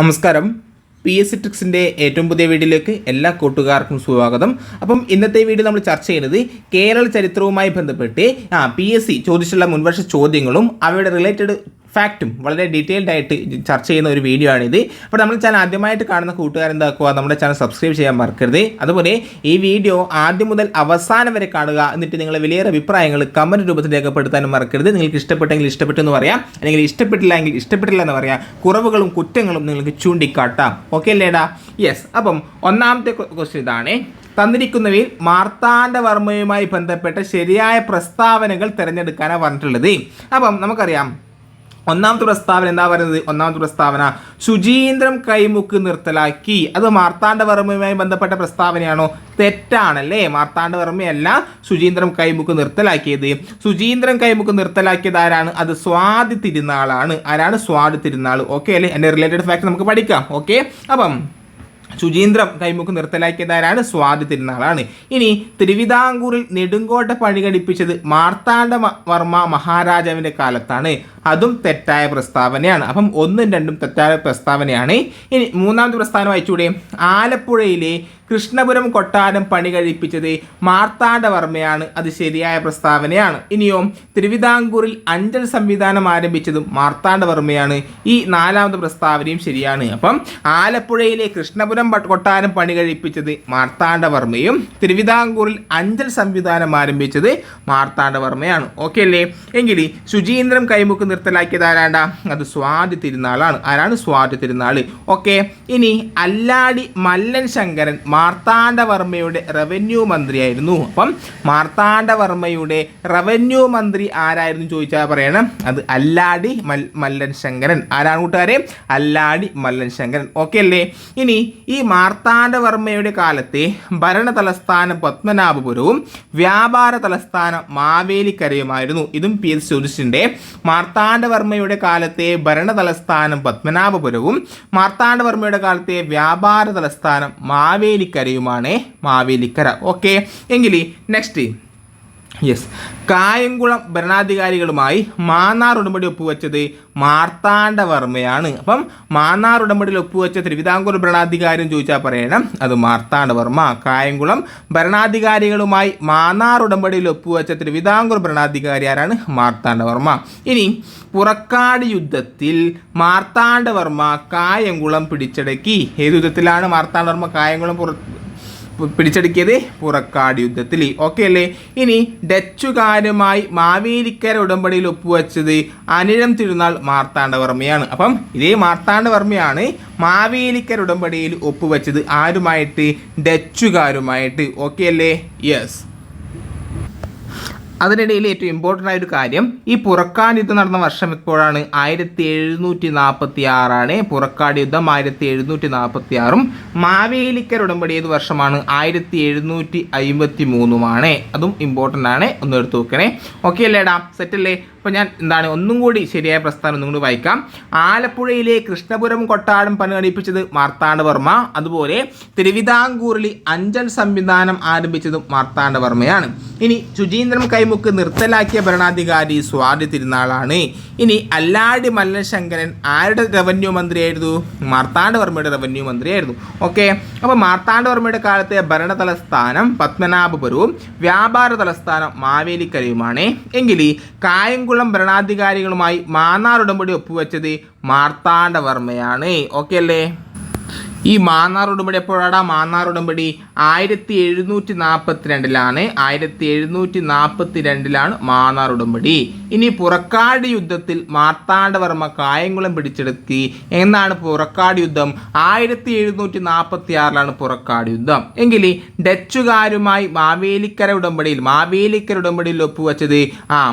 നമസ്കാരം. PS ട്രിക്സിൻ്റെ ഏറ്റവും പുതിയ വീഡിയോയിലേക്ക് എല്ലാ കൂട്ടുകാർക്കും സ്വാഗതം. അപ്പം ഇന്നത്തെ വീഡിയോ നമ്മൾ ചർച്ച ചെയ്യുന്നത് കേരള ചരിത്രവുമായി ബന്ധപ്പെട്ട് PSC ചോദിച്ചിട്ടുള്ള മുൻവർഷ ചോദ്യങ്ങളും അവയുടെ റിലേറ്റഡ് ഫാക്റ്റും വളരെ ഡീറ്റെയിൽഡ് ആയിട്ട് ചർച്ച ചെയ്യുന്ന ഒരു വീഡിയോ ആണിത്. അപ്പോൾ നമ്മുടെ ചാനൽ ആദ്യമായിട്ട് കാണുന്ന കൂട്ടുകാരെന്താക്കുക, നമ്മുടെ ചാനൽ സബ്സ്ക്രൈബ് ചെയ്യാൻ മറക്കരുത്. അതുപോലെ ഈ വീഡിയോ ആദ്യം മുതൽ അവസാനം വരെ കാണുക. എന്നിട്ട് നിങ്ങളുടെ വലിയ അഭിപ്രായങ്ങൾ കമൻറ്റ് രൂപത്തിൽ രേഖപ്പെടുത്താനും മറക്കരുത്. നിങ്ങൾക്ക് ഇഷ്ടപ്പെട്ടെങ്കിൽ ഇഷ്ടപ്പെട്ടു എന്ന് പറയാം, അല്ലെങ്കിൽ ഇഷ്ടപ്പെട്ടില്ല എങ്കിൽ ഇഷ്ടപ്പെട്ടില്ല എന്ന് പറയാം. കുറവുകളും കുറ്റങ്ങളും നിങ്ങൾക്ക് ചൂണ്ടിക്കാട്ടാം. ഓക്കെ അല്ലേടാ? യെസ്. അപ്പം ഒന്നാമത്തെ ക്വസ്റ്റ്യൻ ഇതാണ്: തന്നിരിക്കുന്നവയിൽ മാർത്താണ്ഡവർമ്മയുമായി ബന്ധപ്പെട്ട ശരിയായ പ്രസ്താവനകൾ തിരഞ്ഞെടുക്കാനാണ് പറഞ്ഞിട്ടുള്ളത്. അപ്പം നമുക്കറിയാം ഒന്നാമത്തെ പ്രസ്താവന എന്താ പറയുന്നത്? ഒന്നാമത്തെ പ്രസ്താവന ശുചീന്ദ്രം കൈമുക്ക് നിർത്തലാക്കി. അത് മാർത്താണ്ഡവർമ്മയുമായി ബന്ധപ്പെട്ട പ്രസ്താവനയാണോ? തെറ്റാണല്ലേ. മാർത്താണ്ഡവർമ്മയല്ല ശുചീന്ദ്രം കൈമുക്ക് നിർത്തലാക്കിയത്. ശുചീന്ദ്രം കൈമുക്ക് നിർത്തലാക്കിയത് ആരാണ്? അത് സ്വാതി തിരുനാളാണ്. ആരാണ്? സ്വാതി തിരുനാൾ. ഓക്കെ അല്ലേ? എൻ്റെ റിലേറ്റഡ് ഫാക്ട് നമുക്ക് പഠിക്കാം. ഓക്കെ. അപ്പം ശുചീന്ദ്രം കൈമുക്ക് നിർത്തലാക്കിയതാരാണ്? സ്വാതി തിരുനാളാണ്. ഇനി തിരുവിതാംകൂറിൽ നെടുങ്കോട്ട പണി കഴിപ്പിച്ചത് മാർത്താണ്ഡവർമ്മ മഹാരാജാവിൻ്റെ കാലത്താണ്. അതും തെറ്റായ പ്രസ്താവനയാണ്. അപ്പം 1ഉം 2ഉം തെറ്റായ പ്രസ്താവനയാണ്. ഇനി മൂന്നാമത്തെ പ്രസ്താവന വായിച്ചൂടെ? ആലപ്പുഴയിലെ കൃഷ്ണപുരം കൊട്ടാരം പണി കഴിപ്പിച്ചത് മാർത്താണ്ഡവർമ്മയാണ്. അത് ശരിയായ പ്രസ്താവനയാണ്. ഇനിയോ തിരുവിതാംകൂറിൽ അഞ്ചൽ സംവിധാനം ആരംഭിച്ചതും മാർത്താണ്ഡവർമ്മയാണ്. ഈ നാലാമത്തെ പ്രസ്താവനയും ശരിയാണ്. അപ്പം ആലപ്പുഴയിലെ കൃഷ്ണപുരം കൊട്ടാരം പണി കഴിപ്പിച്ചത് മാർത്താണ്ഡവർമ്മയും തിരുവിതാംകൂറിൽ അഞ്ചൽ സംവിധാനം ആരംഭിച്ചത് മാർത്താണ്ഡവർമ്മയാണ്. ഓക്കെ അല്ലേ? എങ്കിൽ ശുചീന്ദ്രം കൈമുക്ക് നിർത്തലാക്കിയത് ആരാണ്ട? അത് സ്വാതി തിരുനാളാണ്. ആരാണ്? സ്വാതി തിരുനാൾ. ഓക്കെ. ഇനി അല്ലാടി മല്ലൻ ശങ്കരൻ മാർത്താണ്ഡവർമ്മയുടെ റവന്യൂ മന്ത്രിയായിരുന്നു. അപ്പം മാർത്താണ്ഡവർമ്മയുടെ റവന്യൂ മന്ത്രി ആരായിരുന്നു ചോദിച്ചാൽ പറയണം, അത് അല്ലാടി മല്ലൻ ശങ്കരൻ. ആരാണ് കൂട്ടുകാരെ? അല്ലാടി മല്ലൻ ശങ്കരൻ. ഓക്കെ അല്ലേ? ഇനി ഈ മാർത്താണ്ഡവർമ്മയുടെ കാലത്തെ ഭരണ തലസ്ഥാനം പത്മനാഭപുരവും വ്യാപാര തലസ്ഥാനം മാവേലിക്കരയുമായിരുന്നു. ഇതും PS ചോദിച്ചിട്ടുണ്ട്. മാർത്താണ്ഡവർമ്മയുടെ കാലത്തെ ഭരണ തലസ്ഥാനം പത്മനാഭപുരവും മാർത്താണ്ഡവർമ്മയുടെ കാലത്തെ വ്യാപാര തലസ്ഥാനം മാവേലിക്കരയുമാണ്. മാവേലിക്കര. ഓക്കെ. എങ്കിൽ നെക്സ്റ്റ്, യെസ്, കായംകുളം ഭരണാധികാരികളുമായി മാന്നാർ ഉടമ്പടി ഒപ്പുവെച്ചത് മാർത്താണ്ഡവർമ്മയാണ്. അപ്പം മാന്നാർ ഉടമ്പടിയിൽ ഒപ്പുവെച്ച തിരുവിതാംകൂർ ഭരണാധികാരി ചോദിച്ചാൽ പറയണം, അത് മാർത്താണ്ഡവർമ്മ. കായംകുളം ഭരണാധികാരികളുമായി മാന്നാർ ഉടമ്പടിയിൽ ഒപ്പുവെച്ച തിരുവിതാംകൂർ ഭരണാധികാരി ആരാണ്? മാർത്താണ്ഡവർമ്മ. ഇനി പുറക്കാട് യുദ്ധത്തിൽ മാർത്താണ്ഡവർമ്മ കായംകുളം പിടിച്ചടക്കി. ഏത് യുദ്ധത്തിലാണ് മാർത്താണ്ഡവർമ്മ കായംകുളം പിടിച്ചടക്കിയത്? പുറക്കാട് യുദ്ധത്തിൽ. ഓക്കെ അല്ലേ? ഇനി ഡച്ചുകാരുമായി മാവേലിക്കര ഉടമ്പടിയിൽ ഒപ്പുവെച്ചത് അനിഴം തിരുനാൾ മാർത്താണ്ഡവർമ്മയാണ്. അപ്പം ഇതേ മാർത്താണ്ഡവർമ്മയാണ് മാവേലിക്കര ഉടമ്പടിയിൽ ഒപ്പുവെച്ചത്. ആരുമായിട്ട്? ഡച്ചുകാരുമായിട്ട്. ഓക്കെ അല്ലേ? യെസ്. അതിനിടയിൽ ഏറ്റവും ഇമ്പോർട്ടൻ്റ് ആയൊരു കാര്യം, ഈ പുറക്കാട് യുദ്ധം നടന്ന വർഷം എപ്പോഴാണ്? 1746 പുറക്കാട് യുദ്ധം 1746. മാവേലിക്കര ഉടമ്പടി ഏത് വർഷമാണ്? 1753. അതും ഇമ്പോർട്ടൻ്റ് ആണ്, ഒന്ന് എടുത്ത് നോക്കണേ. ഓക്കെ അല്ലേടാ? സെറ്റല്ലേ? അപ്പോൾ ഞാൻ ഒന്നും കൂടി ശരിയായ പ്രസ്താവന ഒന്നും കൂടി വായിക്കാം. ആലപ്പുഴയിലെ കൃഷ്ണപുരം കൊട്ടാരം പണി കഴിപ്പിച്ചത് മാർത്താണ്ഡവർമ്മ. അതുപോലെ തിരുവിതാംകൂറിൽ അഞ്ചൽ സംവിധാനം ആരംഭിച്ചതും മാർത്താണ്ഡവർമ്മയാണ്. ഇനി ശുചീന്ദ്രം കൈമുക്ക് നിർത്തലാക്കിയ ഭരണാധികാരി സ്വാതി തിരുനാളാണ്. ഇനി അല്ലാടി മല്ലൻ ശങ്കരൻ ആരുടെ റവന്യൂ മന്ത്രിയായിരുന്നു? മാർത്താണ്ഡവർമ്മയുടെ റവന്യൂ മന്ത്രിയായിരുന്നു. ഓക്കെ. അപ്പോൾ മാർത്താണ്ഡവർമ്മയുടെ കാലത്തെ ഭരണ തലസ്ഥാനം പത്മനാഭപുരവും വ്യാപാര തലസ്ഥാനം മാവേലിക്കരയുമാണ്. എങ്കിൽ കായംകുളം ഭരണാധികാരികളുമായി മാന്നാർ ഉടമ്പടി ഒപ്പുവെച്ചത് മാർത്താണ്ഡവർമ്മയാണ്. ഓക്കെ അല്ലേ? ഈ മാന്നാർ ഉടമ്പടി എപ്പോഴാണ്? മാന്നാർ ഉടമ്പടി 1742 1742 മാന്നാർ ഉടമ്പടി. ഇനി പുറക്കാട് യുദ്ധത്തിൽ മാർത്താണ്ഡവർമ്മ കായംകുളം പിടിച്ചെടുത്തി. എന്നാണ് പുറക്കാട് യുദ്ധം? 1746 പുറക്കാട് യുദ്ധം. എങ്കിൽ ഡച്ചുകാരുമായി മാവേലിക്കര ഉടമ്പടിയിൽ ഒപ്പുവെച്ചത്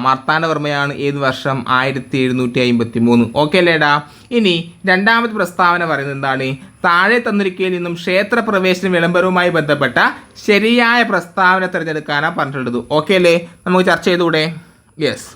മാർത്താണ്ഡവർമ്മയാണ്. ഏത് വർഷം? 1753. ഓക്കെ അല്ലേടാ? ഇനി രണ്ടാമത്തെ പ്രസ്താവന പറയുന്നത് എന്താണ്? താഴെ തന്നിരിക്കയിൽ നിന്നും ക്ഷേത്രപ്രവേശന വിളംബരവുമായി ബന്ധപ്പെട്ട ശരിയായ പ്രസ്താവന തിരഞ്ഞെടുക്കാനാണ് പറഞ്ഞിട്ടുള്ളത്. ഓക്കെ അല്ലേ? നമുക്ക് ചർച്ച ചെയ്തുകൂടെ? യെസ്.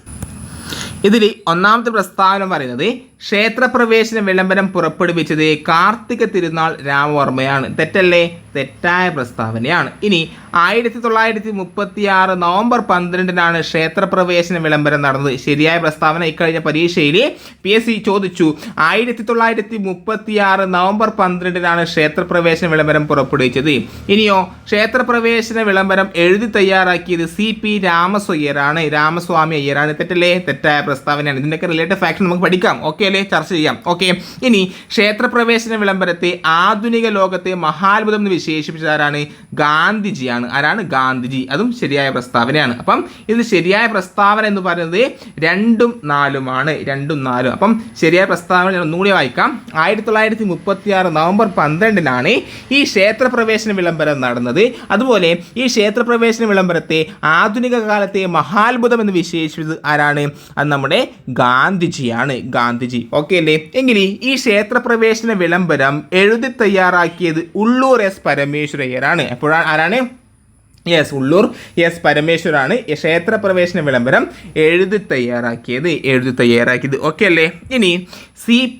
ഇതിൽ ഒന്നാമത്തെ പ്രസ്താവന പറയുന്നത് ക്ഷേത്രപ്രവേശന വിളംബരം പുറപ്പെടുവിച്ചത് കാർത്തിക തിരുനാൾ രാമവർമ്മയാണ്. തെറ്റല്ലേ? തെറ്റായ പ്രസ്താവനയാണ്. ഇനി 1936 നവംബർ 12 ക്ഷേത്രപ്രവേശന വിളംബരം നടന്നത്. ശരിയായ പ്രസ്താവന. ഇക്കഴിഞ്ഞ പരീക്ഷയിൽ PSC ചോദിച്ചു. 1936 നവംബർ 12 ക്ഷേത്രപ്രവേശന വിളംബരം പുറപ്പെടുവിച്ചത്. ഇനിയോ ക്ഷേത്രപ്രവേശന വിളംബരം എഴുതി തയ്യാറാക്കിയത് CP രാമസ്വാമി അയ്യരാണ്. തെറ്റല്ലേ? തെറ്റായ പ്രസ്താവനയാണ്. ഇതിൻ്റെയൊക്കെ റിലേറ്റഡ് ഫാക്ട് നമുക്ക് പഠിക്കാം. ഓക്കെ അല്ലേ? ചർച്ച ചെയ്യാം. ഓക്കെ. ഇനി ക്ഷേത്രപ്രവേശന വിളംബരത്തെ ആധുനിക ലോകത്തെ മഹാത്ഭുതം എന്ന് വിശേഷിപ്പിച്ചത് ആരാണ്? ഗാന്ധിജിയാണ്. ആരാണ്? ഗാന്ധിജി. അതും ശരിയായ പ്രസ്താവനയാണ്. അപ്പം ഇതിൽ ശരിയായ പ്രസ്താവന എന്ന് പറയുന്നത് 2ഉം 4ഉമാണ്. 2ഉം 4ഉം. അപ്പം ശരിയായ പ്രസ്താവന ഞാൻ ഒന്നുകൂടി വായിക്കാം. 1936 നവംബർ 12 ഈ ക്ഷേത്രപ്രവേശന വിളംബരം നടന്നത്. അതുപോലെ ഈ ക്ഷേത്രപ്രവേശന വിളംബരത്തെ ആധുനിക കാലത്തെ മഹാത്ഭുതം എന്ന് വിശേഷിപ്പിച്ചത് ആരാണ്? അത് നമ്മുടെ ഗാന്ധിജിയാണ്. ഗാന്ധിജി. ഓക്കെ അല്ലേ? എങ്കിൽ ഈ ക്ഷേത്രപ്രവേശന വിളംബരം എഴുതി തയ്യാറാക്കിയത് ഉള്ളൂർ S പരമേശ്വരയ്യരാണ്. എപ്പോഴാണ്? ആരാണ്? ഉള്ളൂർ S പരമേശ്വരാണ് ക്ഷേത്രപ്രവേശന വിളംബരം എഴുതി തയ്യാറാക്കിയത്. ഓക്കെ അല്ലേ? ഇനി CP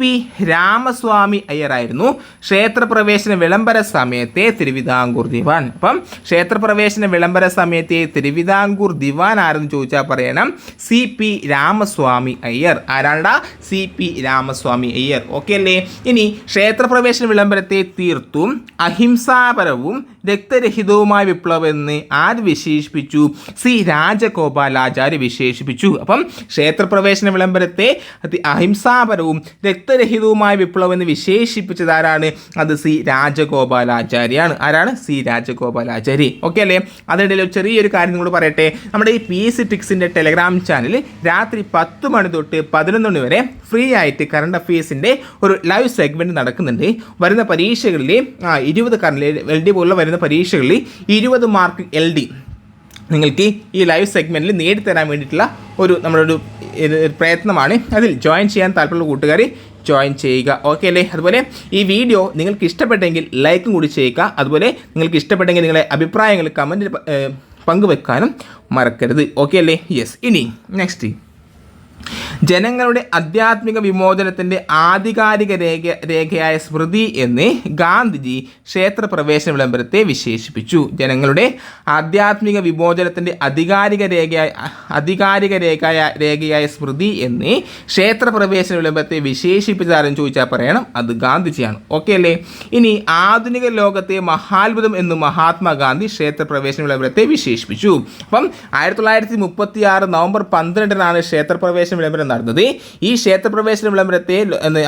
രാമസ്വാമി അയ്യരായിരുന്നു ക്ഷേത്രപ്രവേശന വിളംബര സമയത്തെ തിരുവിതാംകൂർ ദിവാൻ. അപ്പം ക്ഷേത്രപ്രവേശന വിളംബര സമയത്തെ തിരുവിതാംകൂർ ദിവാൻ ആരെന്ന് ചോദിച്ചാൽ പറയണം CP രാമസ്വാമി അയ്യർ. ആരാണ്ടാ? CP രാമസ്വാമി അയ്യർ. ഓക്കെ അല്ലേ? ഇനി ക്ഷേത്രപ്രവേശന വിളംബരത്തെ തീർത്തും അഹിംസാപരവും രക്തരഹിതവുമായ വിപ്ലവം എന്ന് ആര് വിശേഷിപ്പിച്ചു? രാജഗോപാലാചാര്യ വിശേഷിപ്പിച്ചു. അപ്പം ക്ഷേത്രപ്രവേശന വിളംബരത്തെ അഹിംസാപരവും രക്തരഹിതവുമായ വിപ്ലവം എന്ന് വിശേഷിപ്പിച്ചത് ആരാണ്? അത് രാജഗോപാലാചാര്യാണ്. ആരാണ്? രാജഗോപാലാചാര്യ. ഓക്കെ അല്ലേ? അതിനിടയിൽ ഒരു ചെറിയൊരു കാര്യം നിങ്ങളോട് പറയട്ടെ. നമ്മുടെ ഈ PSC ട്രിക്സിൻ്റെ ടെലഗ്രാം ചാനൽ രാത്രി 10 മണി തൊട്ട് 11 മണി വരെ ഫ്രീ ആയിട്ട് കറണ്ട് അഫയേഴ്സിൻ്റെ ഒരു ലൈവ് സെഗ്മെൻറ്റ് നടക്കുന്നുണ്ട്. വരുന്ന പരീക്ഷകളിൽ 20 LD പോലുള്ള വരുന്ന പരീക്ഷകളിൽ 20 മാർക്ക് LD നിങ്ങൾക്ക് ഈ ലൈവ് സെഗ്മെൻറ്റിൽ നേടിത്തരാൻ വേണ്ടിയിട്ടുള്ള നമ്മുടെ പ്രയത്നമാണ്. അതിൽ ജോയിൻ ചെയ്യാൻ താല്പര്യമുള്ള കൂട്ടുകാർ ജോയിൻ ചെയ്യുക. ഓക്കെ അല്ലേ? അതുപോലെ ഈ വീഡിയോ നിങ്ങൾക്ക് ഇഷ്ടപ്പെട്ടെങ്കിൽ ലൈക്കും കൂടി ചെയ്യുക. അതുപോലെ നിങ്ങൾക്ക് ഇഷ്ടപ്പെട്ടെങ്കിൽ നിങ്ങളുടെ അഭിപ്രായങ്ങൾ കമൻറ്റിൽ പങ്കുവെക്കാനും മറക്കരുത്. ഓക്കെ അല്ലേ? ഇനി നെക്സ്റ്റ്, ജനങ്ങളുടെ ആധ്യാത്മിക വിമോചനത്തിൻ്റെ ആധികാരിക രേഖയായ സ്മൃതി എന്ന് ഗാന്ധിജി ക്ഷേത്രപ്രവേശന വിളംബരത്തെ വിശേഷിപ്പിച്ചു. ജനങ്ങളുടെ ആധ്യാത്മിക വിമോചനത്തിൻ്റെ ആധികാരിക രേഖയായ സ്മൃതി എന്ന് ക്ഷേത്രപ്രവേശന വിളംബരത്തെ വിശേഷിപ്പിച്ചതാരെന്ന് ചോദിച്ചാൽ പറയണം അത് ഗാന്ധിജിയാണ്. ഓക്കെ അല്ലേ? ഇനി ആധുനിക ലോകത്തെ മഹാത്ഭുതം എന്ന് മഹാത്മാഗാന്ധി ക്ഷേത്രപ്രവേശന വിളംബരത്തെ വിശേഷിപ്പിച്ചു. അപ്പം 1936 നവംബർ 12 ക്ഷേത്രപ്രവേശന വിളംബരം നടന്നത്. ഈ ക്ഷേത്രപ്രവേശന വിളംബരത്തെ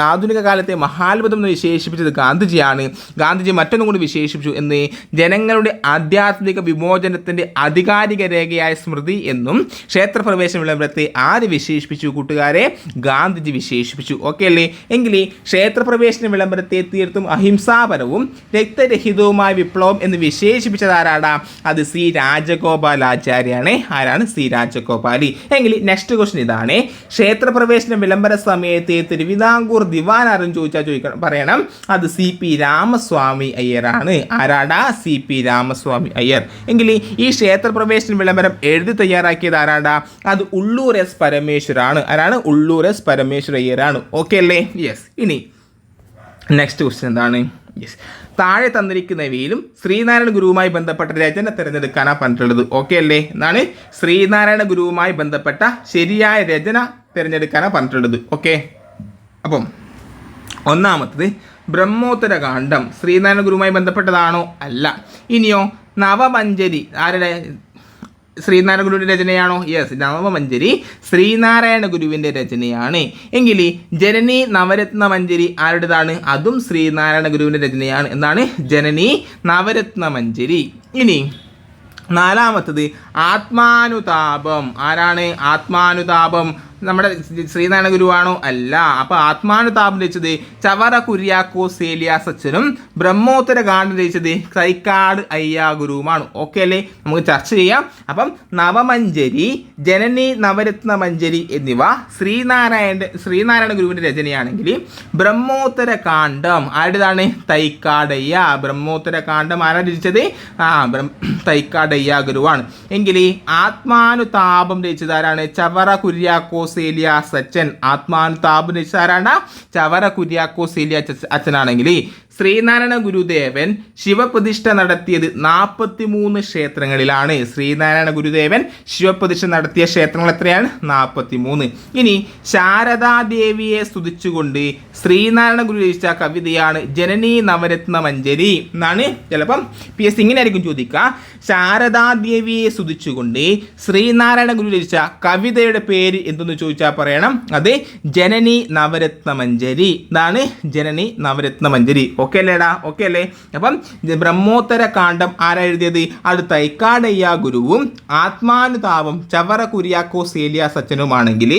ആധുനിക കാലത്തെ മഹാത്ഭുതം എന്ന് വിശേഷിപ്പിച്ചത് ഗാന്ധിജിയാണ്. ഗാന്ധിജി മറ്റൊന്നും കൂടി വിശേഷിപ്പിച്ചു എന്ന് ജനങ്ങളുടെ ആധ്യാത്മിക വിമോചനത്തിൻ്റെ ആധികാരിക രേഖയായ സ്മൃതി എന്നും ക്ഷേത്രപ്രവേശന വിളംബരത്തെ ആര് വിശേഷിപ്പിച്ചു കൂട്ടുകാരെ? ഗാന്ധിജി വിശേഷിപ്പിച്ചു. ഓക്കെ അല്ലേ? എങ്കിൽ ക്ഷേത്രപ്രവേശന വിളംബരത്തെ തീർത്തും അഹിംസാപരവും രക്തരഹിതവുമായ വിപ്ലവം എന്ന് വിശേഷിപ്പിച്ചത് ആരാടാ? അത് രാജഗോപാലാചാര്യാണ്. ആരാണ്? രാജഗോപാലി. എങ്കിൽ നെക്സ്റ്റ് ക്വസ്റ്റ്യൻ ഇതാണ്. ക്ഷേത്രപ്രവേശന വിളംബര സമയത്ത് തിരുവിതാംകൂർ ദിവാൻ ആരെന്ന് ചോദിച്ചാൽ പറയണം അത് CP രാമസ്വാമി അയ്യരാണ്. ആരാടാ? CP രാമസ്വാമി അയ്യർ. എങ്കിൽ ഈ ക്ഷേത്രപ്രവേശന വിളംബരം എഴുതി തയ്യാറാക്കിയത് ആരാടാ? അത് ഉള്ളൂർ S പരമേശ്വരാണ്. ആരാണ്? ഉള്ളൂർ S പരമേശ്വര അയ്യരാണ്. ഓക്കെ അല്ലേ? ഇനി നെക്സ്റ്റ് ക്വസ്റ്റ്യൻ എന്താണ്? താഴെ തന്നിരിക്കുന്നവയിലും ശ്രീനാരായണ ഗുരുവുമായി ബന്ധപ്പെട്ട രചന തിരഞ്ഞെടുക്കാനാണ് പറഞ്ഞിട്ടുള്ളത്. ഓക്കെ അല്ലേ? എന്നാണ് ശ്രീനാരായണ ഗുരുവുമായി ബന്ധപ്പെട്ട ശരിയായ രചന തിരഞ്ഞെടുക്കാനാണ് പറഞ്ഞിട്ടുള്ളത്. ഓക്കെ. അപ്പം ഒന്നാമത്തത് ബ്രഹ്മോത്തര കാണ്ഡം ശ്രീനാരായണ ഗുരുവുമായി ബന്ധപ്പെട്ടതാണോ? അല്ല. ഇനിയോ നവമഞ്ജരി ആരുടെ? ശ്രീനാരായണ ഗുരുവിൻ്റെ രചനയാണോ? നവമഞ്ജരി ശ്രീനാരായണ ഗുരുവിൻ്റെ രചനയാണ്. എങ്കിൽ ജനനി നവരത്ന മഞ്ജരി ആരുടേതാണ്? അതും ശ്രീനാരായണ ഗുരുവിൻ്റെ രചനയാണ്. എന്താണ്? ജനനി നവരത്ന മഞ്ജരി. ഇനി നാലാമത്തത് ആത്മാനുതാപം. ആരാണ്? ആത്മാനുതാപം നമ്മുടെ ശ്രീനാരായണ ഗുരുവാണോ? അല്ല. അപ്പോൾ ആത്മാനുതാപം രചിച്ചത് ചവറ കുര്യാക്കോസ് ഏലിയാസ് അച്ഛനും ബ്രഹ്മോത്തര കാണ്ഡം രചിച്ചത് തൈക്കാട് അയ്യാ ഗുരുവുമാണ്. ഓക്കെ അല്ലേ? നമുക്ക് ചർച്ച ചെയ്യാം. അപ്പം നവമഞ്ജരി, ജനനി നവരത്ന മഞ്ജരി എന്നിവ ശ്രീനാരായണ ഗുരുവിൻ്റെ രചനയാണെങ്കിൽ ബ്രഹ്മോത്തര കാണ്ഡം ആരുടേതാണ്? തൈക്കാടയ്യ. ബ്രഹ്മോത്തര കാണ്ഡം ആരാണ് രചിച്ചത്? തൈക്കാടയ്യ ഗുരുവാണ്. എങ്കിൽ ആത്മാനുതാപം രചിച്ചത് ആരാണ്? ചവറ കുര്യാക്കോസ് കുര്യാക്കോസ് അച്ഛൻ. ആത്മാനുതാപം രചിച്ചാരാണ്? ചവറ കുര്യാക്കോസ് അച്ഛനാണെങ്കിൽ ശ്രീനാരായണ ഗുരുദേവൻ ശിവപ്രതിഷ്ഠ നടത്തിയത് 43 ക്ഷേത്രങ്ങളിലാണ്. ശ്രീനാരായണ ഗുരുദേവൻ ശിവപ്രതിഷ്ഠ നടത്തിയ ക്ഷേത്രങ്ങൾ എത്രയാണ്? 43. ഇനി ശാരദാദേവിയെ സ്തുതിച്ചുകൊണ്ട് ശ്രീനാരായണ ഗുരു രചിച്ച കവിതയാണ് ജനനി നവരത്ന മഞ്ജരി എന്നാണ്. ചിലപ്പം PS ഇങ്ങനെ ആയിരിക്കും ചോദിക്കുക. ശാരദാദേവിയെ സ്തുതിച്ചുകൊണ്ട് ശ്രീനാരായണ ഗുരു രചിച്ച കവിതയുടെ പേര് എന്തെന്ന് ചോദിച്ചാൽ പറയണം അത് ജനനി നവരത്ന മഞ്ജരി. ഇതാണ് ജനനി നവരത്ന മഞ്ജരി. ഓക്കെ അല്ലേടാ? ഓക്കെ അല്ലേ? അപ്പം ബ്രഹ്മോത്തര കാണ്ഡം ആരാ എഴുതിയത്? അത് തൈക്കാടയ്യ ഗുരുവും ആത്മാനുതാപം ചവറ കുര്യാക്കോസ് അച്ഛനുമാണെങ്കിൽ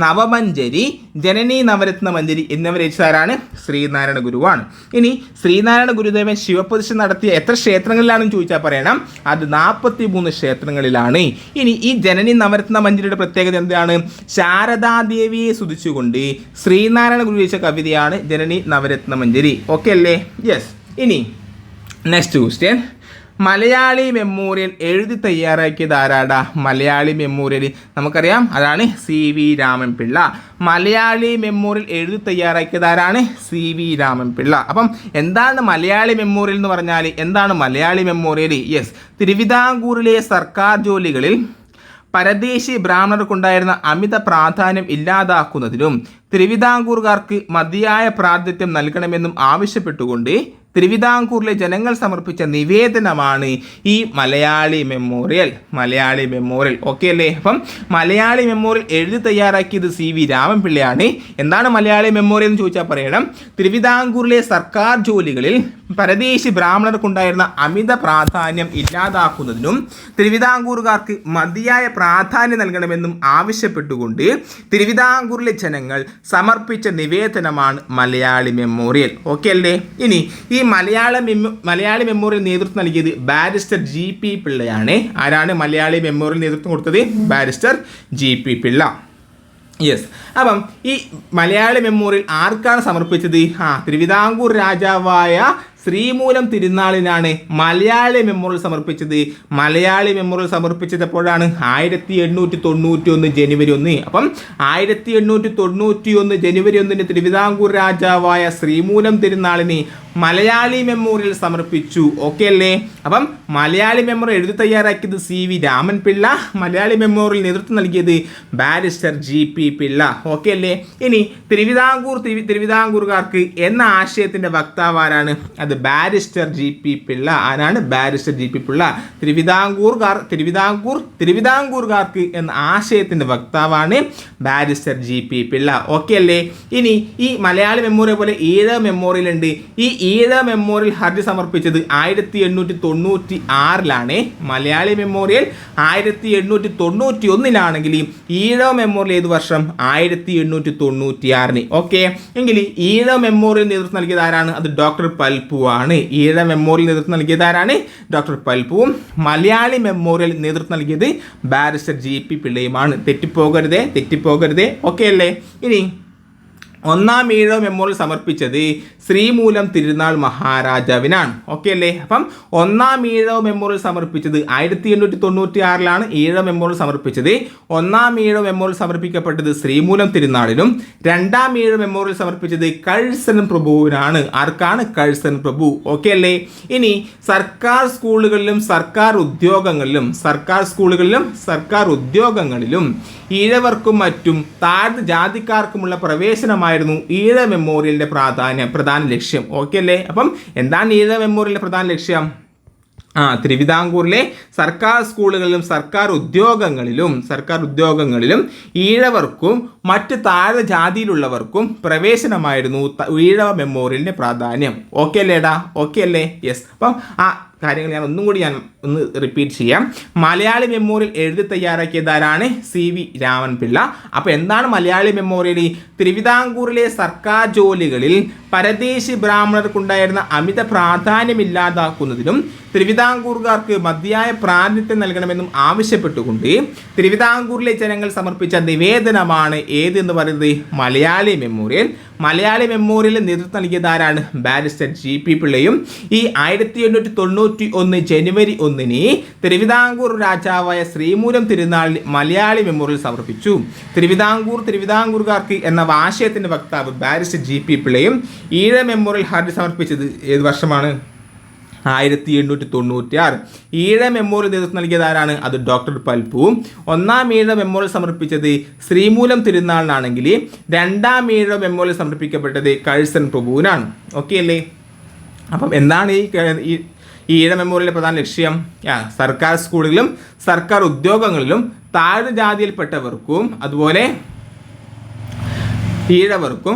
നവമഞ്ജരി ജനനി നവരത്ന മഞ്ജരി എന്നിവ രചിച്ചാരാണ്? ശ്രീനാരായണ ഗുരുവാണ്. ഇനി ശ്രീനാരായണ ഗുരുദേവൻ ശിവപ്രതിഷ്ഠ നടത്തിയ എത്ര ക്ഷേത്രങ്ങളിലാണെന്ന് ചോദിച്ചാൽ പറയണം അത് 43 ക്ഷേത്രങ്ങളിലാണ്. ഇനി ഈ ജനനി നവരത്ന മഞ്ജരിയുടെ പ്രത്യേകത എന്താണ്? ശാരദാദേവിയെ സ്തുതിച്ചുകൊണ്ട് ശ്രീനാരായണ ഗുരു രചിച്ച കവിതയാണ് ജനനി നവരത്ന മഞ്ജരി. ഓക്കെ അല്ലേ? യെസ്. ഇനി നെക്സ്റ്റ് ക്വസ്റ്റ്യൻ, മലയാളി മെമ്മോറിയൽ എഴുതി തയ്യാറാക്കിയത് ആരാടാ? മലയാളി മെമ്മോറിയൽ നമുക്കറിയാം അതാണ് CV രാമൻപിള്ള. മലയാളി മെമ്മോറിയൽ എഴുതി തയ്യാറാക്കിയത് ആരാണ്? CV രാമൻപിള്ള. അപ്പം എന്താണ് മലയാളി മെമ്മോറിയൽ എന്ന് പറഞ്ഞാൽ? എന്താണ് മലയാളി മെമ്മോറിയൽ? യെസ്, തിരുവിതാംകൂറിലെ സർക്കാർ ജോലികളിൽ പരദേശി ബ്രാഹ്മണർക്കുണ്ടായിരുന്ന അമിത പ്രാധാന്യം ഇല്ലാതാക്കുന്നതിനും തിരുവിതാംകൂറുകാർക്ക് മതിയായ പ്രാതിനിധ്യം നൽകണമെന്നും ആവശ്യപ്പെട്ടുകൊണ്ട് തിരുവിതാംകൂറിലെ ജനങ്ങൾ സമർപ്പിച്ച നിവേദനമാണ് ഈ Malayali memorial. Malayali memorial. Okay അല്ലേ? അപ്പം മലയാളി മെമ്മോറിയൽ എഴുതി തയ്യാറാക്കിയത് CV രാമൻപിള്ളയാണ്. എന്താണ് മലയാളി മെമ്മോറിയൽ എന്ന് ചോദിച്ചാൽ പറയണം തിരുവിതാംകൂറിലെ സർക്കാർ ജോലികളിൽ പരദേശി ബ്രാഹ്മണർക്കുണ്ടായിരുന്ന അമിത പ്രാധാന്യം ഇല്ലാതാക്കുന്നതിനും തിരുവിതാംകൂറുകാർക്ക് മതിയായ പ്രാധാന്യം നൽകണമെന്നും ആവശ്യപ്പെട്ടുകൊണ്ട് തിരുവിതാംകൂറിലെ ജനങ്ങൾ സമർപ്പിച്ച നിവേദനമാണ് മലയാളി മെമ്മോറിയൽ. ഓക്കെ അല്ലേ? ഇനി ഈ മലയാളി മെമ്മോറിയൽ നേതൃത്വം നൽകിയത് ബാരിസ്റ്റർ GP പിള്ളയാണ്. ആരാണ് മലയാളി മെമ്മോറിയൽ നേതൃത്വം കൊടുത്തത്? Barrister GP Pillai. യെസ്. അപ്പം ഈ മലയാളി മെമ്മോറിയൽ ആർക്കാണ് സമർപ്പിച്ചത്? തിരുവിതാംകൂർ രാജാവായ ശ്രീമൂലം തിരുനാളിനാണ് മലയാളി മെമ്മോറിയൽ സമർപ്പിച്ചത്. മലയാളി മെമ്മോറിയൽ സമർപ്പിച്ചപ്പോഴാണ് 1891 ജനുവരി 1. അപ്പം 1891 ജനുവരി 1 തിരുവിതാംകൂർ രാജാവായ ശ്രീമൂലം തിരുനാളിന് മലയാളി മെമ്മോറിയൽ സമർപ്പിച്ചു. ഓക്കെ അല്ലേ? അപ്പം മലയാളി മെമ്മോറിയൽ എഴുതി തയ്യാറാക്കിയത് CV രാമൻപിള്ള. മലയാളി മെമ്മോറിയൽ നേതൃത്വം നൽകിയത് ബാരിസ്റ്റർ GP പിള്ള. ഓക്കെ അല്ലേ? ഇനി തിരുവിതാംകൂറുകാർക്ക് എന്ന ആശയത്തിന്റെ വക്താവ് ആരാണ്? അത് ബാരിസ്റ്റർ GP പിള്ള. ആരാണ്? Barrister GP Pillai. തിരുവിതാംകൂറുകാർക്ക് എന്ന ആശയത്തിന്റെ വക്താവാണ് ബാരിസ്റ്റർ GP പിള്ള. ഓക്കെ അല്ലേ? ഇനി ഈ മലയാളി മെമ്മോറിയൽ പോലെ ഈഴവ മെമ്മോറിയൽ ഉണ്ട്. ഈ ഈഴവ മെമ്മോറിയൽ ഹർജി സമർപ്പിച്ചത് 1896 മലയാളി മെമ്മോറിയൽ 1891 ഈഴവ മെമ്മോറിയൽ ഏത് വർഷം? 1896. ഓക്കെ എങ്കിൽ ഈഴവ മെമ്മോറിയൽ നേതൃത്വം നൽകിയത് ആരാണ്? അത് ഡോക്ടർ പൽപ്പു ആണ്. ഈഴവ മെമ്മോറിയൽ നേതൃത്വം നൽകിയത് ആരാണ്? ഡോക്ടർ പൽപ്പുവും. മലയാളി മെമ്മോറിയൽ നേതൃത്വം നൽകിയത് ബാരിസ്റ്റർ GP പിള്ളയുമാണ്. തെറ്റിപ്പോകരുതേ. ഓക്കെ അല്ലേ? ഇനി ഒന്നാം ഈഴവ മെമ്മോറിയൽ സമർപ്പിച്ചത് ശ്രീമൂലം തിരുനാൾ മഹാരാജാവിനാണ്. ഓക്കെ അല്ലേ? അപ്പം ഒന്നാം ഈഴവ മെമ്മോറിയൽ സമർപ്പിച്ചത് 1896 ഈഴവ മെമ്മോറിയൽ സമർപ്പിച്ചത്. ഒന്നാം ഈഴവ മെമ്മോറിയൽ സമർപ്പിക്കപ്പെട്ടത് ശ്രീമൂലം തിരുനാളിനും രണ്ടാം ഈഴവ മെമ്മോറിയൽ സമർപ്പിച്ചത് കഴ്സൺ പ്രഭുവിനാണ്. ആർക്കാണ്? കഴ്സൺ പ്രഭു. ഓക്കെ അല്ലേ? ഇനി സർക്കാർ സ്കൂളുകളിലും സർക്കാർ ഉദ്യോഗങ്ങളിലും ഈഴവർക്കും മറ്റും താഴ്ന്ന ജാതിക്കാർക്കുമുള്ള പ്രവേശനമായിരുന്നു ഈഴവ മെമ്മോറിയലിന്റെ പ്രധാന ലക്ഷ്യം. ഓക്കെ അല്ലേ? അപ്പം എന്താണ് ഈഴവ മെമ്മോറിയലിന്റെ പ്രധാന ലക്ഷ്യം? തിരുവിതാംകൂറിലെ സർക്കാർ സ്കൂളുകളിലും സർക്കാർ ഉദ്യോഗങ്ങളിലും ഈഴവർക്കും മറ്റ് താഴ്ന്ന ജാതിയിലുള്ളവർക്കും പ്രവേശനമായിരുന്നു ഈഴവ മെമ്മോറിയലിന്റെ പ്രാധാന്യം. ഓക്കെ അല്ലേടാ? ഓക്കെ അല്ലേ? യെസ്. അപ്പം കാര്യങ്ങൾ ഞാൻ ഒന്ന് റിപ്പീറ്റ് ചെയ്യാം. മലയാളി മെമ്മോറിയൽ എഴുതി തയ്യാറാക്കിയതാരാണ്? CV രാമൻപിള്ള. അപ്പോൾ എന്താണ് മലയാളി മെമ്മോറിയൽ? തിരുവിതാംകൂറിലെ സർക്കാർ ജോലികളിൽ പരദേശി ബ്രാഹ്മണർക്കുണ്ടായിരുന്ന അമിത പ്രാധാന്യമില്ലാതാക്കുന്നതിനും തിരുവിതാംകൂറുകാർക്ക് മതിയായ പ്രാതിനിധ്യം നൽകണമെന്നും ആവശ്യപ്പെട്ടുകൊണ്ട് തിരുവിതാംകൂറിലെ ജനങ്ങൾ സമർപ്പിച്ച നിവേദനമാണ് ഏതെന്ന് പറയുന്നത്? മലയാളി മെമ്മോറിയൽ. മലയാളി മെമ്മോറിയൽ നേതൃത്വം നൽകിയത് ആരാണ്? Barrister GP പിള്ളയും. ഈ 1891 ജനുവരി 1 തിരുവിതാംകൂർ രാജാവായ ശ്രീമൂലം തിരുനാളിന് മലയാളി മെമ്മോറിയൽ സമർപ്പിച്ചു. തിരുവിതാംകൂറുകാർക്ക് എന്ന ആശയത്തിന്റെ വക്താവ് ബാരിസ്റ്റർ GP പിള്ളയും. ഈഴ മെമ്മോറിയൽ ഹർജി സമർപ്പിച്ചത് ഏത് വർഷമാണ്? 1896. ഈഴ മെമ്മോറിയൽ നേതൃത്വം നൽകിയത് ആരാണ്? അത് ഡോക്ടർ പൽപ്പുവും. ഒന്നാം ഈഴ മെമ്മോറിയൽ സമർപ്പിച്ചത് ശ്രീമൂലം തിരുനാളിനാണെങ്കിൽ രണ്ടാം ഈഴ മെമ്മോറിയൽ സമർപ്പിക്കപ്പെട്ടത് കഴ്സൺ പ്രഭുവിനാണ്. ഓക്കെ അല്ലേ? അപ്പം എന്താണ് ഈ ഈഴ മെമ്മോറിയലിൻ്റെ പ്രധാന ലക്ഷ്യം? സർക്കാർ സ്കൂളുകളിലും സർക്കാർ ഉദ്യോഗങ്ങളിലും താഴ്ന്ന ജാതിയിൽപ്പെട്ടവർക്കും അതുപോലെ ഈഴവർക്കും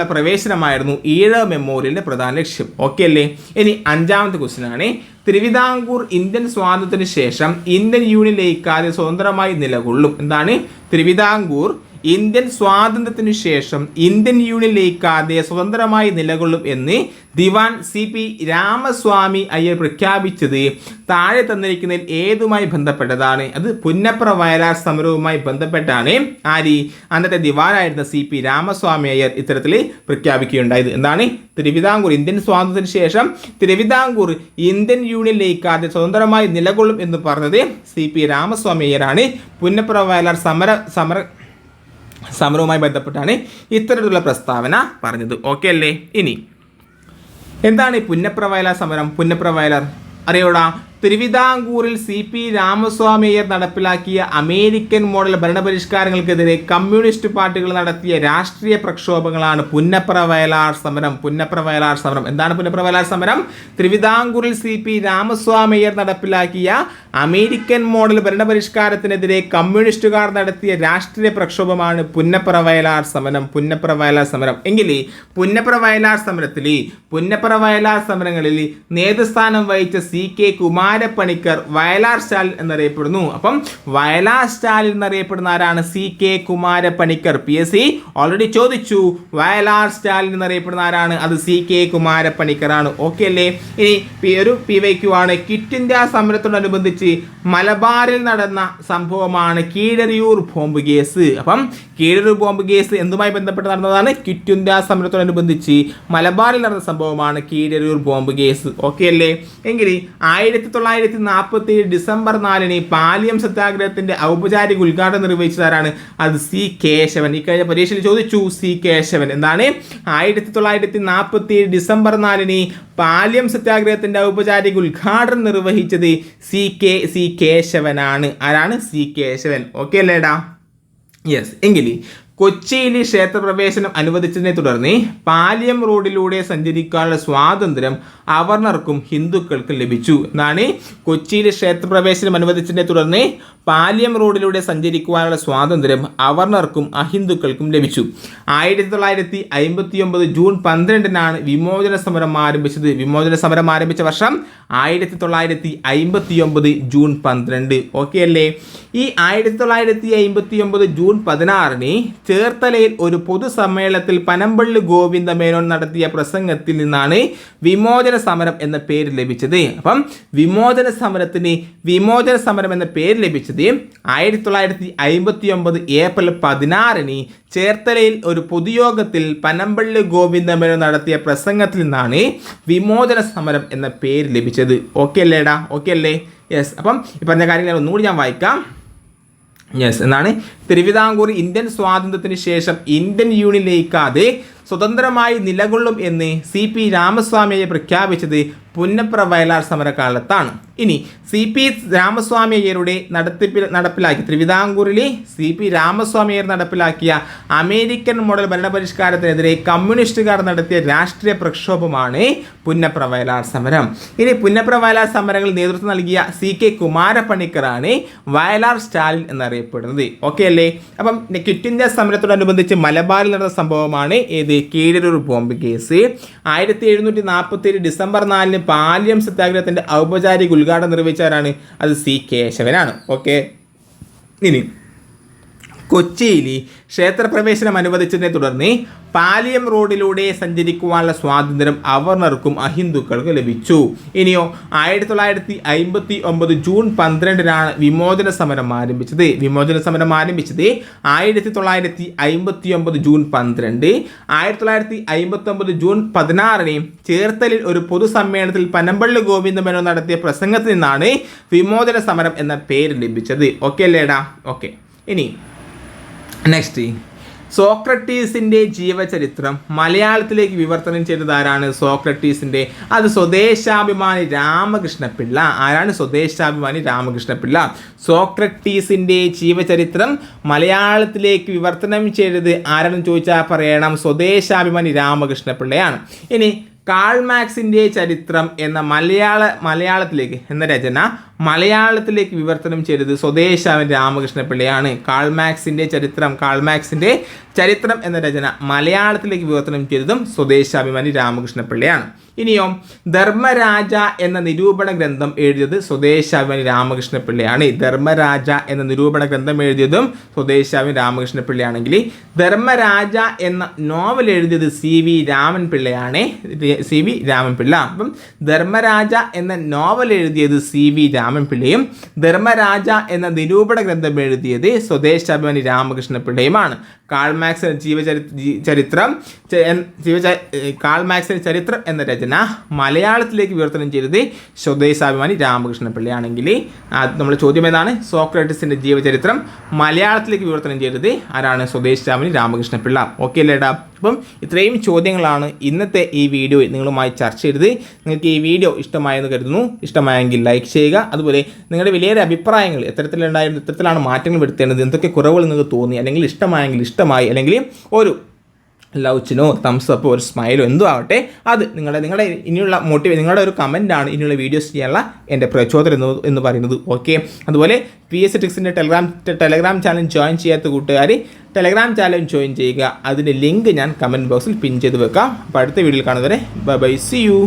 പ്രവേശനമായിരുന്നു ഈഴ മെമ്മോറിയലിന്റെ പ്രധാന ലക്ഷ്യം. ഓക്കെ അല്ലേ? ഇനി 5ാമത്തെ ക്വസ്റ്റ്യൻ ആണ്, തിരുവിതാംകൂർ ഇന്ത്യൻ സ്വാതന്ത്ര്യത്തിന് ശേഷം ഇന്ത്യൻ യൂണിയൻ ലയിക്കാതെ സ്വതന്ത്രമായി നിലകൊള്ളും. എന്താണ്? തിരുവിതാംകൂർ ഇന്ത്യൻ സ്വാതന്ത്ര്യത്തിനു ശേഷം ഇന്ത്യൻ യൂണിയൻ ലയിക്കാതെ സ്വതന്ത്രമായി നിലകൊള്ളും എന്ന് ദിവാൻ CP രാമസ്വാമി അയ്യർ പ്രഖ്യാപിച്ചത് താഴെ തന്നിരിക്കുന്നതിൽ ഏതുമായി ബന്ധപ്പെട്ടതാണ്? അത് പുന്നപ്ര വയലാർ സമരവുമായി ബന്ധപ്പെട്ടാണ് അന്നത്തെ ദിവാനായിരുന്ന CP രാമസ്വാമി അയ്യർ ഇത്തരത്തിൽ പ്രഖ്യാപിക്കുകയുണ്ടായത്. എന്താണ്? തിരുവിതാംകൂർ ഇന്ത്യൻ സ്വാതന്ത്ര്യത്തിന് ശേഷം തിരുവിതാംകൂർ ഇന്ത്യൻ യൂണിയൻ ലയിക്കാതെ സ്വതന്ത്രമായി നിലകൊള്ളും എന്ന് പറഞ്ഞത് CP രാമസ്വാമി അയ്യരാണ്. പുന്നപ്ര വയലാർ സമരവുമായി ബന്ധപ്പെട്ടാണ് ഇത്തരത്തിലുള്ള പ്രസ്താവന പറഞ്ഞത്. ഓക്കെ അല്ലേ? ഇനി എന്താണ് പുന്നപ്ര വയലാർ സമരം? പുന്നപ്ര വയലാർ അറിയോടാ? തിരുവിതാംകൂറിൽ CP രാമസ്വാമി അയ്യർ നടപ്പിലാക്കിയ അമേരിക്കൻ മോഡൽ ഭരണപരിഷ്കാരങ്ങൾക്കെതിരെ കമ്മ്യൂണിസ്റ്റ് പാർട്ടികൾ നടത്തിയ രാഷ്ട്രീയ പ്രക്ഷോഭങ്ങളാണ് പുന്നപ്ര വയലാർ സമരം. എന്താണ് പുന്നപ്ര വയലാർ സമരം? തിരുവിതാംകൂറിൽ CP രാമസ്വാമി അയ്യർ നടപ്പിലാക്കിയ അമേരിക്കൻ മോഡൽ ഭരണപരിഷ്കാരത്തിനെതിരെ കമ്മ്യൂണിസ്റ്റുകാർ നടത്തിയ രാഷ്ട്രീയ പ്രക്ഷോഭമാണ് പുന്നപ്ര വയലാർ സമരം. എങ്കിൽ പുന്നപ്ര വയലാർ സമരങ്ങളിൽ നേതൃസ്ഥാനം വഹിച്ച CK കുമാരപ്പണിക്കർ വയലാർ സ്റ്റാലിൻ എന്നറിയപ്പെടുന്നു. അപ്പം വയലാർ സ്റ്റാലിൻ എന്നറിയപ്പെടുന്ന ആരാണ്? CK കുമാരപ്പണിക്കർ. PSC ഓൾറെഡി ചോദിച്ചു, വയലാർ സ്റ്റാലിൻ എന്നറിയപ്പെടുന്ന ആരാണ്? അത് CK കുമാരപ്പണിക്കർ ആണ്. ഓക്കെ അല്ലേ? ഇനി ഒരു PYQ ആണ്. ക്വിറ്റ് ഇന്ത്യ സമരത്തോടനുബന്ധിച്ച് മലബാറിൽ നടന്ന സംഭവമാണ് കീഴരിയൂർ ബോംബ് കേസ്. അപ്പം കീഴരിയൂർ ബോംബ് കേസ് എന്തുമായി ബന്ധപ്പെട്ട് നടന്നതാണ്? ക്വിറ്റ് ഇന്ത്യ സമരത്തോടനുബന്ധിച്ച് മലബാറിൽ നടന്ന സംഭവമാണ് കീഴരിയൂർ ബോംബ് കേസ്. ഓക്കെ അല്ലേ? എങ്കിൽ 1947 ഡിസംബർ 4 പാലിയം സത്യാഗ്രഹത്തിന്റെ ഔപചാരിക ഉദ്ഘാടനം നിർവഹിച്ചതാരാണ്? അത് C കേശവൻ. ഈ കഴിഞ്ഞ പരീക്ഷയിൽ ചോദിച്ചു, C കേശവൻ. എന്താണ്? 1947 ഡിസംബർ 4 പാലിയം സത്യാഗ്രഹത്തിന്റെ ഔപചാരിക ഉദ്ഘാടനം നിർവഹിച്ചത് C കേശവനാണ്. ആരാണ്? C കേശവൻ. ഓക്കെ അല്ലേടാ? യെസ്. എങ്കിൽ കൊച്ചിയിൽ ക്ഷേത്രപ്രവേശനം അനുവദിച്ചതിനെ തുടർന്ന് പാലിയം റോഡിലൂടെ സഞ്ചരിക്കാനുള്ള സ്വാതന്ത്ര്യം അവർണർക്കും ഹിന്ദുക്കൾക്കും ലഭിച്ചു. എന്നാണ്? കൊച്ചിയിൽ ക്ഷേത്രപ്രവേശനം അനുവദിച്ചതിനെ തുടർന്ന് പാലിയം റോഡിലൂടെ സഞ്ചരിക്കുവാനുള്ള സ്വാതന്ത്ര്യം അവർണർക്കും അഹിന്ദുക്കൾക്കും ലഭിച്ചു. 1959 ജൂൺ 12 വിമോചന സമരം ആരംഭിച്ചത്. വിമോചന സമരം ആരംഭിച്ച വർഷം 1959 ജൂൺ 12. ഓക്കെ അല്ലേ? ഈ 1959 ജൂൺ 16 ചേർത്തലയിൽ ഒരു പൊതുസമ്മേളനത്തിൽ പനമ്പള്ളി ഗോവിന്ദ മേനോൻ നടത്തിയ പ്രസംഗത്തിൽ നിന്നാണ് വിമോചന സമരം എന്ന പേര് ലഭിച്ചത്. അപ്പം വിമോചന സമരം എന്ന പേര് ലഭിച്ചത് 1959 ഏപ്രിൽ 16 ചേർത്തലയിൽ ഒരു പൊതുയോഗത്തിൽ പനമ്പള്ളി ഗോവിന്ദ മേനോൻ നടത്തിയ പ്രസംഗത്തിൽ നിന്നാണ് വിമോചന സമരം എന്ന പേര് ലഭിച്ചത്. ഓക്കെ അല്ലേടാ? ഓക്കെ അല്ലേ? യെസ്. അപ്പം ഈ പറഞ്ഞ കാര്യങ്ങൾ ഒന്നുകൂടി ഞാൻ വായിക്കാം. യെസ്. എന്നാണ്? തിരുവിതാംകൂർ ഇന്ത്യൻ സ്വാതന്ത്ര്യത്തിന് ശേഷം ഇന്ത്യൻ യൂണിയൻ ലയിക്കാതെ സ്വതന്ത്രമായി നിലകൊള്ളും എന്ന് CP രാമസ്വാമിയെ പ്രഖ്യാപിച്ചത് പുന്നപ്ര വയലാർ സമരകാലത്താണ്. ഇനി CP രാമസ്വാമി അയ്യരുടെ നടപ്പിലാക്കി തിരുവിതാംകൂറിൽ CP രാമസ്വാമി അയ്യർ നടപ്പിലാക്കിയ അമേരിക്കൻ മോഡൽ ഭരണപരിഷ്കാരത്തിനെതിരെ കമ്മ്യൂണിസ്റ്റുകാർ നടത്തിയ രാഷ്ട്രീയ പ്രക്ഷോഭമാണ് പുന്നപ്ര വയലാർ സമരം. ഇനി പുന്നപ്ര വയലാർ സമരങ്ങളിൽ നേതൃത്വം നൽകിയ CK കുമാരപ്പണിക്കറാണ് വയലാർ സ്റ്റാലിൻ എന്നറിയപ്പെടുന്നത്. ഓക്കെ അല്ലേ? അപ്പം ക്വിറ്റ് ഇന്ത്യ സമരത്തോടനുബന്ധിച്ച് മലബാറിൽ നടന്ന സംഭവമാണ് ഏത്? Keezhariyur bomb case. 1747 December 4 Paliyam സത്യാഗ്രഹത്തിന്റെ ഔപചാരിക ഉദ്ഘാടനം നിർവഹിച്ചവരാണ്? അത് C കേശവനാണ്. ഓക്കെ. ഇനി കൊച്ചിയിൽ ക്ഷേത്രപ്രവേശനം അനുവദിച്ചതിനെ തുടർന്ന് പാലിയം റോഡിലൂടെ സഞ്ചരിക്കുവാനുള്ള സ്വാതന്ത്ര്യം അവർണർക്കും അഹിന്ദുക്കൾക്കും ലഭിച്ചു. ഇനിയോ 1959 ജൂൺ 12-നാണ് വിമോചന സമരം ആരംഭിച്ചത്. 1959 ജൂൺ 12. 1959 ജൂൺ 16 ചേർത്തലിൽ ഒരു പൊതുസമ്മേളനത്തിൽ പനമ്പള്ളി ഗോവിന്ദമേനോൻ നടത്തിയ പ്രസംഗത്തിൽ നിന്നാണ് വിമോചന സമരം എന്ന പേര് ലഭിച്ചത്. ഓക്കെ അല്ലേടാ? ഓക്കെ. ഇനി നെക്സ്റ്റ്, സോക്രട്ടീസിൻ്റെ ജീവചരിത്രം മലയാളത്തിലേക്ക് വിവർത്തനം ചെയ്തതാരാണ്? സോക്രട്ടീസിൻ്റെ, അത് സ്വദേശാഭിമാനി രാമകൃഷ്ണപിള്ള. ആരാണ്? സ്വദേശാഭിമാനി രാമകൃഷ്ണപിള്ള. സോക്രട്ടീസിൻ്റെ ജീവചരിത്രം മലയാളത്തിലേക്ക് വിവർത്തനം ചെയ്തത് ആരാണെന്ന് ചോദിച്ചാൽ പറയണം, സ്വദേശാഭിമാനി രാമകൃഷ്ണപിള്ളയാണ്. ഇനി കാൾ മാർക്സിൻ്റെ ചരിത്രം എന്ന മലയാളത്തിലേക്ക് എന്ന രചന മലയാളത്തിലേക്ക് വിവർത്തനം ചെയ്തത് സ്വദേശാഭിമാനി രാമകൃഷ്ണപിള്ളയാണ്. കാൾ മാർക്സിൻ്റെ ചരിത്രം എന്ന രചന മലയാളത്തിലേക്ക് വിവർത്തനം ചെയ്തതും സ്വദേശാഭിമാനി രാമകൃഷ്ണപിള്ളയാണ്. ഇനിയോ ധർമ്മരാജ എന്ന നിരൂപണ ഗ്രന്ഥം എഴുതിയത് സ്വദേശാഭിമാനി രാമകൃഷ്ണപിള്ളയാണ്. ധർമ്മരാജ എന്ന നിരൂപണ ഗ്രന്ഥം എഴുതിയതും സ്വദേശാഭിമാനി രാമകൃഷ്ണപിള്ളയാണെങ്കിൽ ധർമ്മരാജ എന്ന നോവൽ എഴുതിയത് CV രാമൻപിള്ളയാണ്. CV രാമൻപിള്ള. അപ്പം ധർമ്മരാജ എന്ന നോവൽ എഴുതിയത് CV രാമൻപിള്ളയും ധർമ്മരാജ എന്ന നിരൂപണ ഗ്രന്ഥം എഴുതിയത് സ്വദേശാഭിമാനി രാമകൃഷ്ണപിള്ളയുമാണ്. കാൾ മാർക്സിന്റെ ചരിത്രം എന്ന രചന മലയാളത്തിലേക്ക് വിവർത്തനം ചെയ്തത് സ്വദേശാഭിമാനി രാമകൃഷ്ണപിള്ളയാണെങ്കിൽ നമ്മുടെ ചോദ്യം ഏതാണ്? സോക്രട്ടീസിന്റെ ജീവചരിത്രം മലയാളത്തിലേക്ക് വിവർത്തനം ചെയ്തത് ആരാണ്? സ്വദേശാഭിമാനി രാമകൃഷ്ണപിള്ള. ഓക്കെ അല്ലേടാ? അപ്പം ഇത്രയും ചോദ്യങ്ങളാണ് ഇന്നത്തെ ഈ വീഡിയോയിൽ നിങ്ങളുമായി ചർച്ച ചെയ്തത്. നിങ്ങൾക്ക് ഈ വീഡിയോ ഇഷ്ടമായെന്ന് കരുതുന്നു. ഇഷ്ടമായെങ്കിൽ ലൈക്ക് ചെയ്യുക. അതുപോലെ നിങ്ങളുടെ വലിയൊരു അഭിപ്രായങ്ങൾ എത്തരത്തിലുണ്ടായിരുന്നു, എത്തരത്തിലാണ് മാറ്റങ്ങൾ വരുത്തേണ്ടത്, എന്തൊക്കെ കുറവുകൾ നിങ്ങൾക്ക് തോന്നി, അല്ലെങ്കിൽ ഇഷ്ടമായെങ്കിൽ ഇഷ്ടമായി, അല്ലെങ്കിൽ ഒരു ലൗച്ചിനോ തംസ് അപ്പോ ഒരു സ്മൈലോ എന്തോ ആവട്ടെ, അത് നിങ്ങളുടെ ഇനിയുള്ള നിങ്ങളുടെ ഒരു കമൻറ്റാണ് ഇനിയുള്ള വീഡിയോസ് ചെയ്യാനുള്ള എൻ്റെ പ്രചോദനം എന്ന് പറയുന്നത്. ഓക്കെ. അതുപോലെ PSC ട്രിക്സിൻ്റെ ടെലഗ്രാം ചാനൽ ജോയിൻ ചെയ്യാത്ത കൂട്ടുകാർ ടെലഗ്രാം ചാനൽ ജോയിൻ ചെയ്യുക. അതിൻ്റെ ലിങ്ക് ഞാൻ കമൻറ്റ് ബോക്സിൽ പിൻ ചെയ്ത് വെക്കാം. അപ്പോൾ അടുത്ത വീഡിയോയിൽ കാണുന്നവരെ ബൈ ബൈ, സി യു.